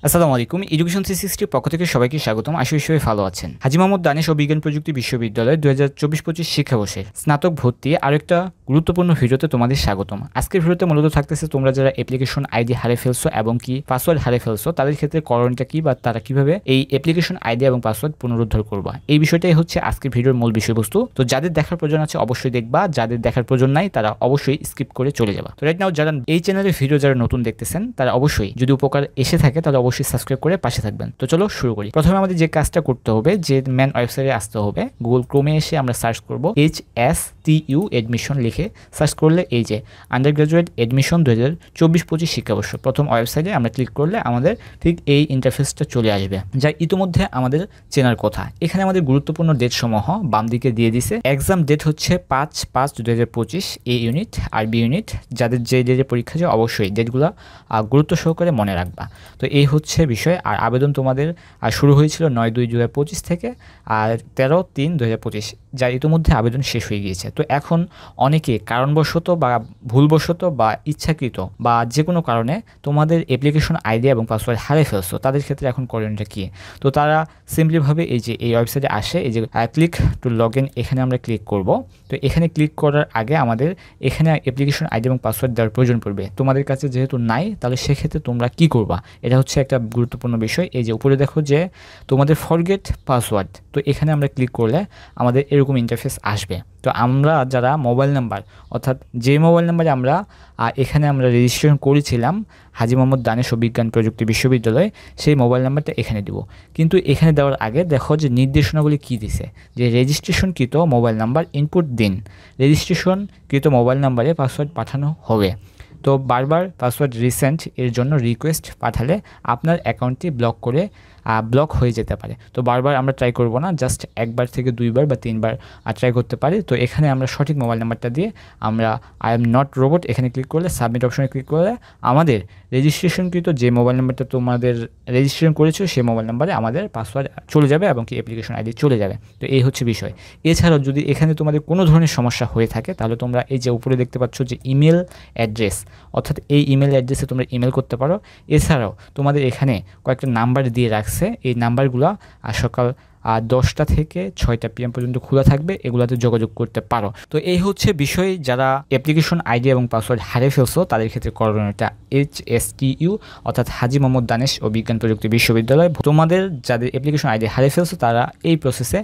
আসসালামু আলাইকুম। এডুকেশন 360 পক্ষ থেকে সবাইকে স্বাগতম। আশা করি সবাই ভালো আছেন। হাজী মোহাম্মদ দানেশ ও বিজ্ঞান প্রযুক্তি বিশ্ববিদ্যালয় 2024-25 শিক্ষাবর্ষে স্নাতক ভর্তি আরেকটা গুরুত্বপূর্ণ ভিডিওতে তোমাদের স্বাগতম। আজকের ভিডিওতে মূলত থাকতেছে তোমরা যারা অ্যাপ্লিকেশন আইডি হারিয়ে ফেলছো এবং কি পাসওয়ার্ড হারিয়ে ফেলছো তাদের ক্ষেত্রে করণীয়টা কি বা তারা কিভাবে এই অ্যাপ্লিকেশন আইডি এবং পাসওয়ার্ড পুনরুদ্ধার করবা, এই বিষয়টাই হচ্ছে আজকের ভিডিওর মূল বিষয়বস্তু। তো যাদের দেখার প্রয়োজন আছে অবশ্যই দেখবা, যাদের দেখার প্রয়োজন নাই তারা অবশ্যই স্কিপ করে চলে যাবা। তো রাইট নাও যারা এই চ্যানেলের ভিডিও যারা নতুন দেখতেছেন তারা অবশ্যই যদি উপকার এসে থাকে তাহলে অবশ্যই সাবস্ক্রাইব করে পাশে থাকবেন। তো চলো শুরু করি। প্রথমে আমাদের যে কাজটা করতে হবে, যে মেন ওয়েবসাইটে আসতে হবে, গুগল ক্রোমে এসে আমরা সার্চ করব HSTU এডমিশন লিখে সার্চ করলে এই যে আন্ডার গ্রাজুয়েট এডমিশন 2024-25 শিক্ষাবর্ষ প্রথম ওয়েবসাইটে আমরা ক্লিক করলে আমাদের ঠিক এই ইন্টারফেসটা চলে আসবে, যা ইতিমধ্যে আমাদের চেনার কথা। এখানে আমাদের গুরুত্বপূর্ণ ডেট সমূহ বাম দিকে দিয়ে দিছে। এক্সাম ডেট হচ্ছে 5/5/2025 এ ইউনিট আর বি ইউনিট। যাদের যে ডেটে পরীক্ষা যায় অবশ্যই ডেটগুলো গুরুত্ব সহকারে মনে রাখবা। তো এই হচ্ছে বিষয়। আর আবেদন তোমাদের শুরু হয়েছিল 9/2/2025 থেকে আর 13/3/2025, যা ইতিমধ্যে আবেদন শেষ হয়ে গিয়েছে। তো এখন অনেকে কারণবশত বা ভুলবশত বা ইচ্ছাকৃত বা যে কোনো কারণে তোমাদের অ্যাপ্লিকেশন আইডি এবং পাসওয়ার্ড হারিয়ে ফেলছো, তাদের ক্ষেত্রে এখন করণীয়টা কী? তো তারা সিম্পলিভাবে এই যে এই ওয়েবসাইটে আসে, এই যে ক্লিক টু লগ ইন, এখানে আমরা ক্লিক করব। তো এখানে ক্লিক করার আগে আমাদের এখানে অ্যাপ্লিকেশন আইডি এবং পাসওয়ার্ড দেওয়ার প্রয়োজন পড়বে। তোমাদের কাছে যেহেতু নাই তাহলে সেক্ষেত্রে তোমরা কি করবা, এটা হচ্ছে একটা গুরুত্বপূর্ণ বিষয়। এই যে উপরে দেখো যে তোমাদের ফরগেট পাসওয়ার্ড, তো এখানে আমরা ক্লিক করলে আমাদের এরকম ইন্টারফেস আসবে। তো আমরা যারা মোবাইল নাম্বার, অর্থাৎ যে মোবাইল নাম্বারে আমরা এখানে আমরা রেজিস্ট্রেশন করেছিলাম হাজী মোহাম্মদ দানেশ ও বিজ্ঞান প্রযুক্তি বিশ্ববিদ্যালয়, সেই মোবাইল নাম্বারটা এখানে দিব। কিন্তু এখানে দেওয়ার আগে দেখো যে নির্দেশনাগুলি কী দিছে, যে রেজিস্ট্রেশনকৃত মোবাইল নাম্বার ইনপুট দিন, রেজিস্ট্রেশনকৃত মোবাইল নাম্বারে পাসওয়ার্ড পাঠানো হবে। তো বারবার পাসওয়ার্ড রিসেন্ট এর জন্য রিকোয়েস্ট পাঠালে আপনার অ্যাকাউন্টটি ব্লক হয়ে যেতে পারে। তো বারবার আমরা ট্রাই করব না, জাস্ট একবার থেকে দুইবার বা তিনবার ট্রাই করতে পারি। তো এখানে আমরা সঠিক মোবাইল নাম্বারটা দিয়ে আমরা আই এম নট রোবট এখানে ক্লিক করলে, সাবমিট অপশনে ক্লিক করলে আমাদের রেজিস্ট্রেশনকৃত যে মোবাইল নাম্বারটা তোমাদের রেজিস্ট্রেশন করেছো সেই মোবাইল নাম্বারে আমাদের পাসওয়ার্ড চলে যাবে এবং কি অ্যাপ্লিকেশন আইডি চলে যাবে। তো এই হচ্ছে বিষয়। এছাড়াও যদি এখানে তোমাদের কোনো ধরনের সমস্যা হয়ে থাকে তাহলে তোমরা এই যে উপরে দেখতে পাচ্ছ যে ইমেল অ্যাড্রেস, অর্থাৎ এই ইমেল অ্যাড্রেসে তোমরা ইমেল করতে পারো। এছাড়াও তোমাদের এখানে কয়েকটা নাম্বার দিয়ে রাখছে, এই নাম্বারগুলো সকাল 10টা থেকে 6টা PM পর্যন্ত খোলা থাকবে, এগুলোতে যোগাযোগ করতে পারো। তো এই হচ্ছে বিষয়। যারা অ্যাপ্লিকেশন আইডি এবং পাসওয়ার্ড হারিয়ে ফেলছো তাদের ক্ষেত্রে করণীয়টা HSTU অর্থাৎ হাজী মোহাম্মদ দানেশ ও বিজ্ঞান প্রযুক্তি বিশ্ববিদ্যালয়। তোমাদের যাদের অ্যাপ্লিকেশন আইডি হারিয়ে ফেলছো তারা এই প্রসেসে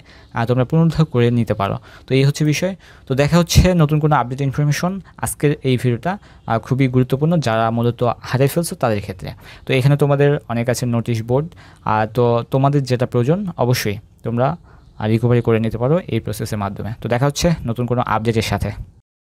তোমরা পুনরুদ্ধার করে নিতে পারো। তো এই হচ্ছে বিষয়। তো দেখা হচ্ছে নতুন কোনো আপডেট ইনফরমেশন। আজকের এই ভিডিওটা খুবই গুরুত্বপূর্ণ যারা মূলত হারিয়ে ফেলছো তাদের ক্ষেত্রে। তো এখানে তোমাদের অনেক আছে নোটিশ বোর্ড, তো তোমাদের যেটা প্রয়োজন অবশ্যই তোমরা রিকভারি করে নিতে পারো এই প্রসেসের মাধ্যমে। তো দেখা হচ্ছে নতুন কোনো আপডেটের সাথে।